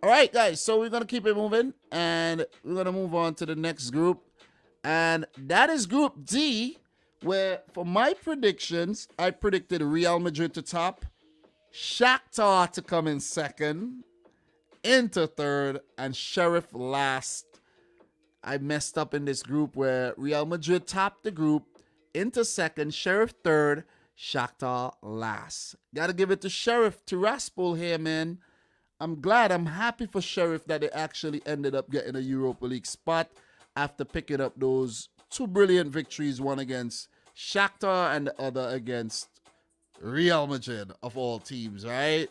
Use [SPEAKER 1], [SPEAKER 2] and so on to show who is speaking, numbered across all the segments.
[SPEAKER 1] All right, guys. So we're gonna keep it moving, and we're gonna move on to the next group, and that is Group D, where for my predictions, I predicted Real Madrid to top, Shakhtar to come in second, Inter third, and Sheriff last. I messed up in this group where Real Madrid topped the group, Inter second, Sheriff third, Shakhtar last. Gotta give it to Sheriff Tiraspol here, man. I'm happy for Sheriff that they actually ended up getting a Europa League spot after picking up those two brilliant victories, one against Shakhtar and the other against Real Madrid, of all teams, right?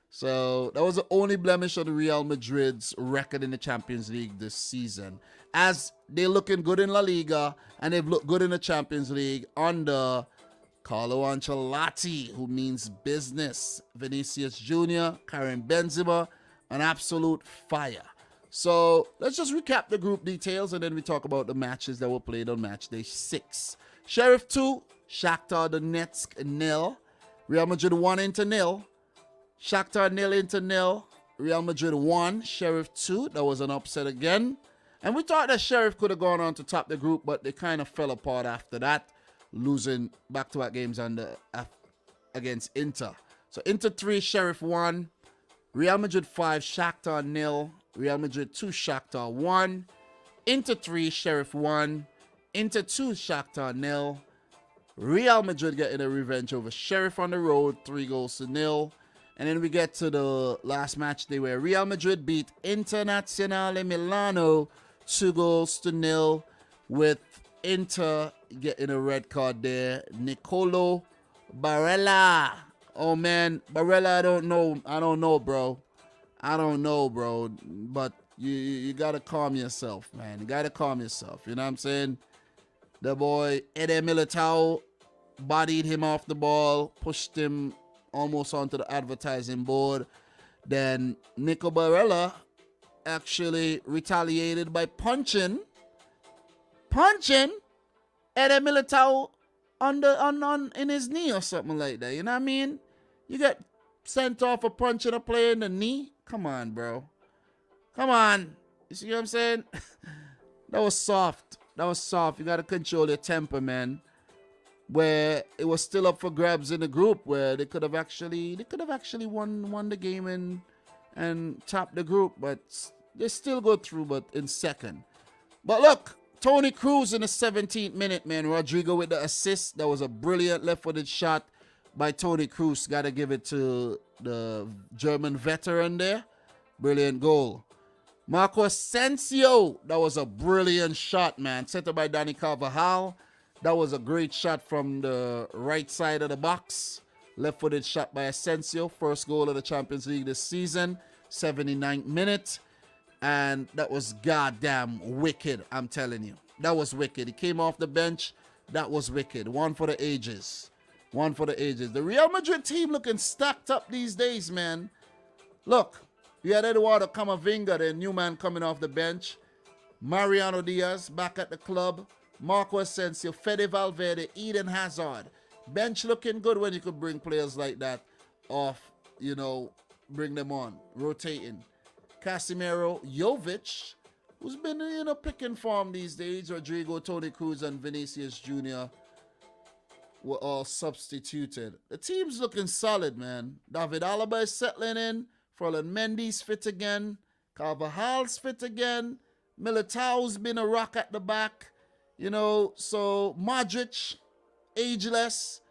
[SPEAKER 1] So that was the only blemish of the Real Madrid's record in the Champions League this season. As they're looking good in La Liga and they've looked good in the Champions League under Carlo Ancelotti, who means business. Vinicius Jr., Karim Benzema, an absolute fire. So let's just recap the group details and then we talk about the matches that were played on match day 6. Sheriff 2, Shakhtar Donetsk 0. Real Madrid 1 Inter 0. Shakhtar 0 Inter 0. Real Madrid 1, Sheriff 2. That was an upset again. And we thought that Sheriff could have gone on to top the group, but they kind of fell apart after that, losing back-to-back games against Inter. So Inter 3, Sheriff 1. Real Madrid 5, Shakhtar 0. Real Madrid 2, Shakhtar 1. Inter 3, Sheriff 1. Inter 2, Shakhtar 0. Real Madrid getting a revenge over Sheriff on the road, 3-0. And then we get to the last match day where Real Madrid beat Internazionale Milano 2-0 with Inter getting a red card there. Nicolo Barella. Oh man, Barella, I don't know, bro. But you gotta calm yourself, man. You gotta calm yourself. You know what I'm saying? The boy Eder Militao bodied him off the ball, pushed him almost onto the advertising board. Then Nico Barella actually retaliated by punching Eder Militao on in his knee or something like that. You know what I mean? You get sent off for punching a player in the knee? Come on, bro. Come on. You see what I'm saying? That was soft. You gotta control your temper, man. Where it was still up for grabs in the group, where they could have actually won the game and top the group, but they still go through, but in second. But look, Toni Kroos in the 17th minute, man. Rodrigo with the assist. That was a brilliant left-footed shot by Toni Kroos. Got to give it to the German veteran there. Brilliant goal. Marco Asensio. That was a brilliant shot, man. Centered by Dani Carvajal. That was a great shot from the right side of the box. Left-footed shot by Asensio. First goal of the Champions League this season. 79th minute. And that was goddamn wicked, I'm telling you. That was wicked. He came off the bench. That was wicked. One for the ages. The Real Madrid team looking stacked up these days, man. Look, you had Eduardo Camavinga, the new man coming off the bench. Mariano Diaz back at the club. Marco Asensio, Fede Valverde, Eden Hazard. Bench looking good when you could bring players like that off, bring them on, rotating. Casemiro, Jovic, who's been, picking form these days. Rodrigo, Toni Kroos, and Vinicius Jr. were all substituted. The team's looking solid, man. David Alaba is settling in. Ferland Mendy's fit again. Carvajal's fit again. Militao's been a rock at the back. So Modric, ageless,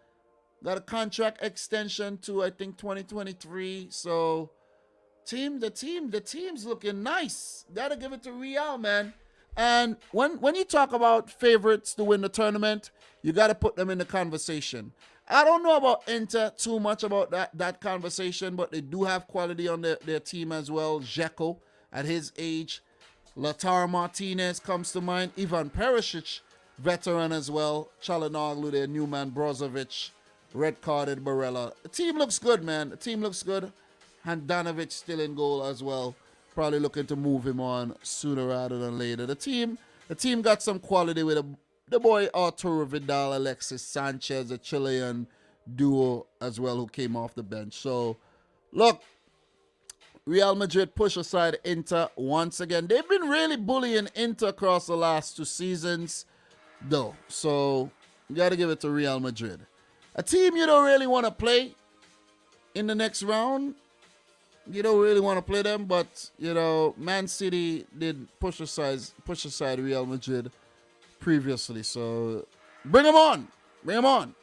[SPEAKER 1] got a contract extension to, I think, 2023. So the team's looking nice. Gotta give it to Real, man. And when you talk about favorites to win the tournament, you gotta put them in the conversation. I don't know about Inter too much about that conversation, but they do have quality on their team as well. Dzeko, at his age. Lautaro Martinez comes to mind. Ivan Perisic, veteran as well. Çalhanoğlu, their new man. Brozovic, red-carded Barella. The team looks good, man. The team looks good. Handanovic still in goal as well. Probably looking to move him on sooner rather than later. The team got some quality with the boy Arturo Vidal, Alexis Sanchez, a Chilean duo as well who came off the bench. So, look, Real Madrid push aside Inter once again. They've been really bullying Inter across the last 2 seasons, though. So, you got to give it to Real Madrid. A team you don't really want to play in the next round. You don't really want to play them, but, Man City did push aside Real Madrid previously. So, bring them on. Bring them on.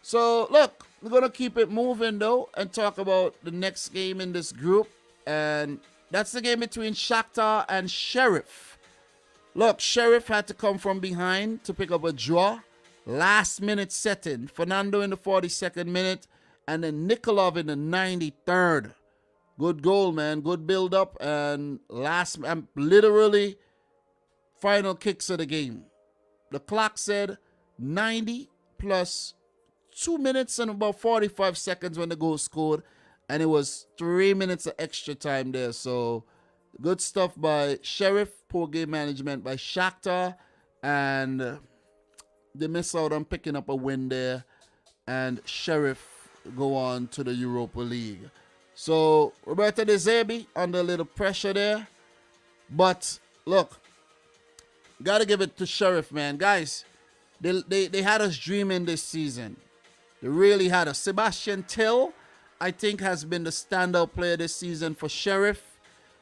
[SPEAKER 1] So, look, we're going to keep it moving, though, and talk about the next game in this group. And that's the game between Shakhtar and Sheriff. Look, Sheriff had to come from behind to pick up a draw. Last minute setting. Fernando in the 42nd minute. And then Nikolov in the 93rd. Good goal, man. Good build up. And literally final kicks of the game. The clock said 90 plus 2 minutes and about 45 seconds when the goal scored. And it was 3 minutes of extra time there. So, good stuff by Sheriff. Poor game management by Shakhtar. And they miss out on picking up a win there. And Sheriff go on to the Europa League. So, Roberto De Zerbi under a little pressure there. But, look. Got to give it to Sheriff, man. Guys, they had us dreaming this season. They really had us. Sebastian Till, I think, has been the standout player this season for Sheriff.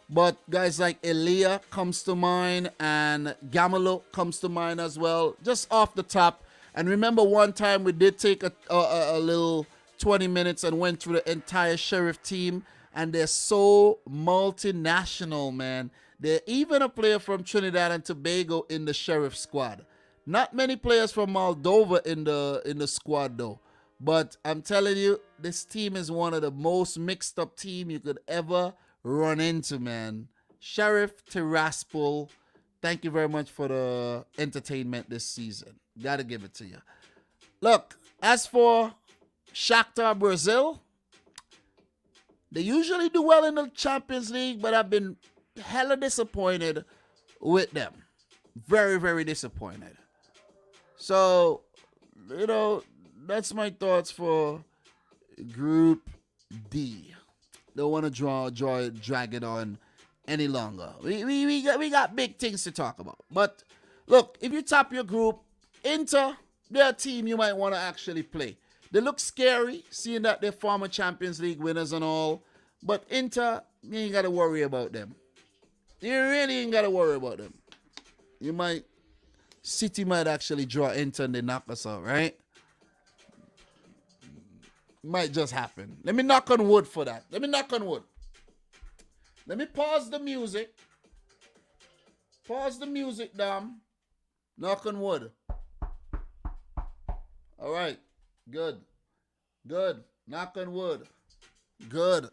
[SPEAKER 1] But guys like Elia comes to mind and Gamalo comes to mind as well. Just off the top. And remember one time we did take a little 20 minutes and went through the entire Sheriff team. And they're so multinational, man. They're even a player from Trinidad and Tobago in the Sheriff squad. Not many players from Moldova in the squad, though. But I'm telling you, this team is one of the most mixed up team you could ever run into, man. Sheriff Tiraspol, thank you very much for the entertainment this season. Gotta give it to you. Look, as for Shakhtar Brazil, they usually do well in the Champions League, but I've been hella disappointed with them. Very, very disappointed. So, that's my thoughts for Group D. Don't want to drag it on any longer. We got big things to talk about. But look, if you top your group, Inter, they're a team you might want to actually play. They look scary, seeing that they're former Champions League winners and all. But Inter, you ain't got to worry about them. You really ain't got to worry about them. City might actually draw Inter and they knock us out, right? Might just happen. Let me knock on wood for that. Let me knock on wood. Let me pause the music. Pause the music, damn. Knock on wood. All right. Good. Good. Knock on wood. Good.